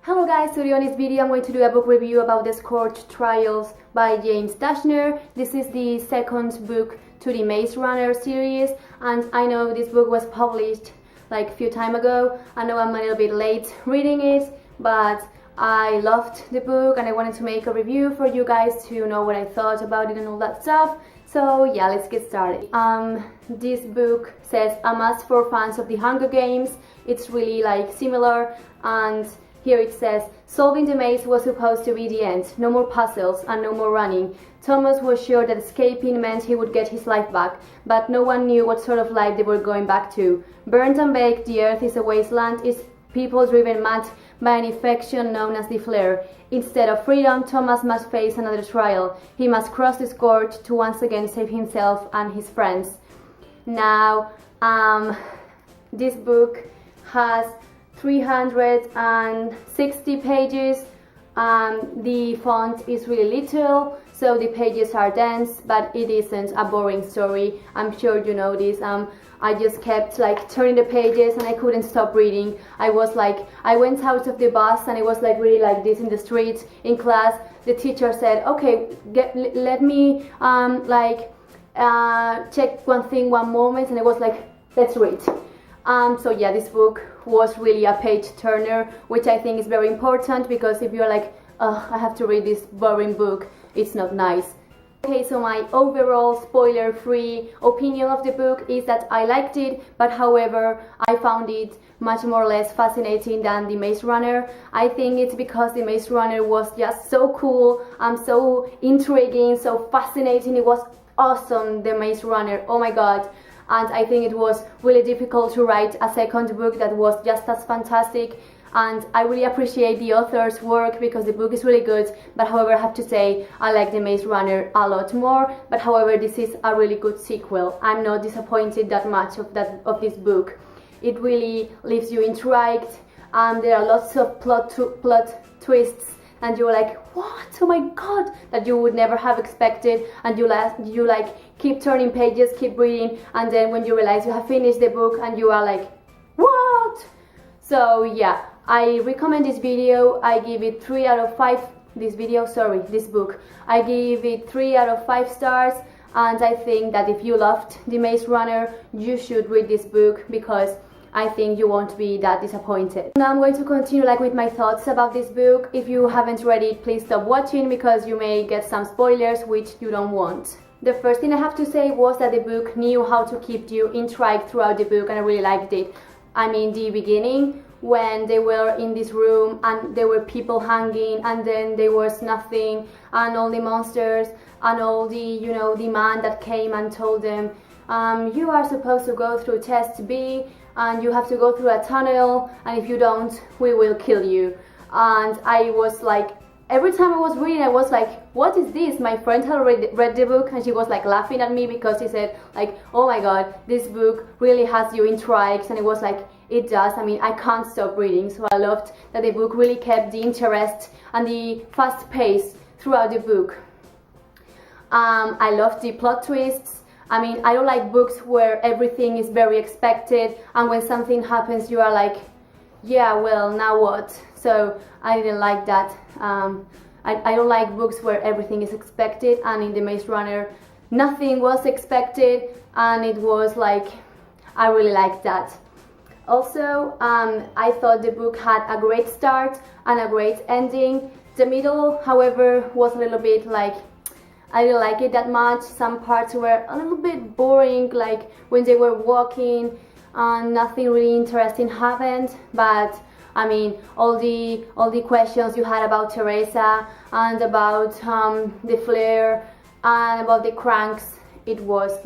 Hello guys, today on this video I'm going to do a book review about the Scorch Trials by James Dashner. This is the second book to the Maze Runner series, and I know this book was published like a few time ago. I know I'm a little bit late reading it, but I loved the book and I wanted to make a review for you guys to know what I thought about it and all that stuff. So yeah, let's get started. This book says a must for fans of the Hunger Games. It's really like similar, and here it says, solving the maze was supposed to be the end. No more puzzles and no more running. Thomas was sure that escaping meant he would get his life back, but no one knew what sort of life they were going back to. Burnt and baked, the earth is a wasteland, is people driven mad by an infection known as the flare. Instead of freedom, Thomas must face another trial. He must cross the scourge to once again save himself and his friends. Now, this book has 360 pages. The font is really little, so the pages are dense, but it isn't a boring story. I'm sure you know this. I just kept like turning the pages and I couldn't stop reading. I went out of the bus and I was like really like this in the street in class. The teacher said, okay, let me check one thing one moment, and I was like, let's read. So yeah, this book was really a page turner, which I think is very important, because if you're like, oh, I have to read this boring book, it's not nice. Okay, so my overall spoiler-free opinion of the book is that I liked it, but however, I found it much more or less fascinating than the Maze Runner. I think it's because the Maze Runner was just so cool and so intriguing, so fascinating. It was awesome, the Maze Runner, oh my god. And I think it was really difficult to write a second book that was just as fantastic, and I really appreciate the author's work because the book is really good. But however, I have to say I like the Maze Runner a lot more, but however, this is a really good sequel. I'm not disappointed that much of this book. It really leaves you intrigued, and there are lots of plot twists, and you're like, what? Oh my god, that you would never have expected, and you keep turning pages, keep reading, and then when you realize you have finished the book and you are like, what? So yeah, I recommend this video. I give it 3 out of 5. This book. I give it 3 out of 5 stars, and I think that if you loved The Maze Runner, you should read this book, because I think you won't be that disappointed. Now I'm going to continue with my thoughts about this book. If you haven't read it, please stop watching, because you may get some spoilers which you don't want. The first thing I have to say was that the book knew how to keep you intrigued throughout the book, and I really liked it. I mean, the beginning, when they were in this room and there were people hanging, and then there was nothing, and all the monsters, and all the, the man that came and told them, you are supposed to go through test B, and you have to go through a tunnel, and if you don't, we will kill you. And I was like, every time I was reading, I was like, what is this? My friend had already read the book, and she was like laughing at me because she said like, oh my god, this book really has you intrigued. And it was like, it does. I mean, I can't stop reading. So I loved that the book really kept the interest and the fast pace throughout the book. I loved the plot twists. I mean, I don't like books where everything is very expected, and when something happens you are like, yeah, well, now what? So I didn't like that. I don't like books where everything is expected, and in The Maze Runner nothing was expected, and it was like, I really liked that. Also, I thought the book had a great start and a great ending. The middle, however, was a little bit like, I didn't like it that much. Some parts were a little bit boring, like when they were walking and nothing really interesting happened. But I mean, all the questions you had about Teresa and about the flare and about the cranks, it was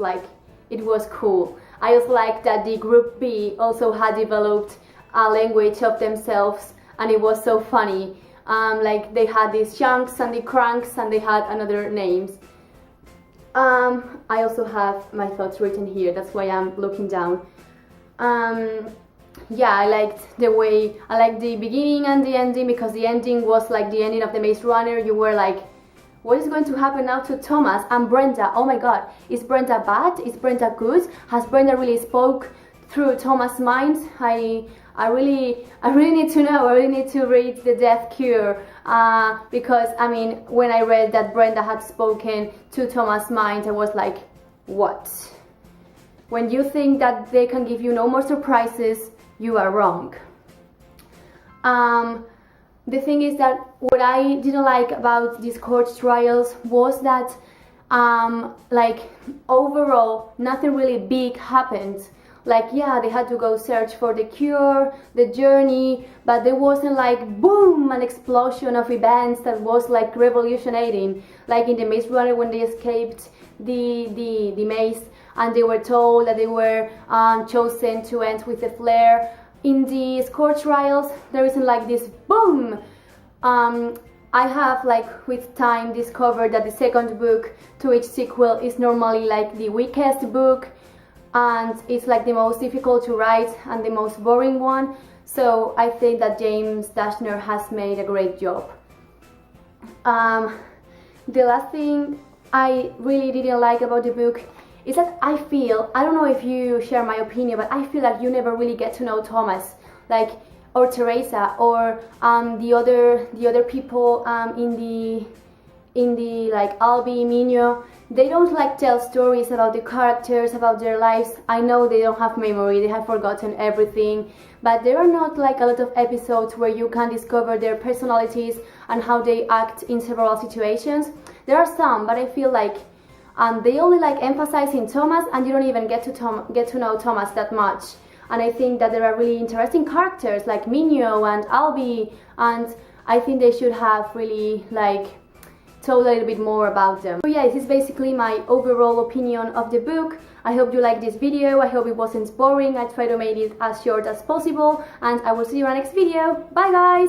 cool. I also like that the group B also had developed a language of themselves, and it was so funny. Like they had these chunks and the cranks, and they had another names. I also have my thoughts written here, that's why I'm looking down. Yeah, I liked the beginning and the ending, because the ending was like the ending of The Maze Runner. You were like, what is going to happen now to Thomas and Brenda? Oh my god, is Brenda bad? Is Brenda good? Has Brenda really spoke through Thomas' mind? I I really need to know. I really need to read The Death Cure, because I mean, when I read that Brenda had spoken to Thomas' mind, I was like, what? When you think that they can give you no more surprises, you are wrong. The thing is that what I didn't like about these Scorch Trials was that like overall nothing really big happened. Like, yeah, they had to go search for the cure, the journey, but there wasn't like boom, an explosion of events that was like revolutionating. Like in the Maze Runner, when they escaped the maze and they were told that they were chosen to end with a flare. In the Scorch Trials, there isn't like this boom. I have, like, with time discovered that the second book to each sequel is normally like the weakest book, and it's like the most difficult to write and the most boring one. So I think that James Dashner has made a great job. The last thing I really didn't like about the book is that I feel, I don't know if you share my opinion, but I feel like you never really get to know Thomas, like, or Teresa, or the other people in the like Albie, Mino. They don't like tell stories about the characters, about their lives. I know they don't have memory, they have forgotten everything, but there are not like a lot of episodes where you can discover their personalities and how they act in several situations. There are some, but I feel like they only like emphasizing Thomas, and you don't even get to know Thomas that much. And I think that there are really interesting characters like Minyo and Albie, and I think they should have really like told a little bit more about them. So yeah, this is basically my overall opinion of the book. I hope you liked this video. I hope it wasn't boring. I tried to make it as short as possible, and I will see you in our next video. Bye guys!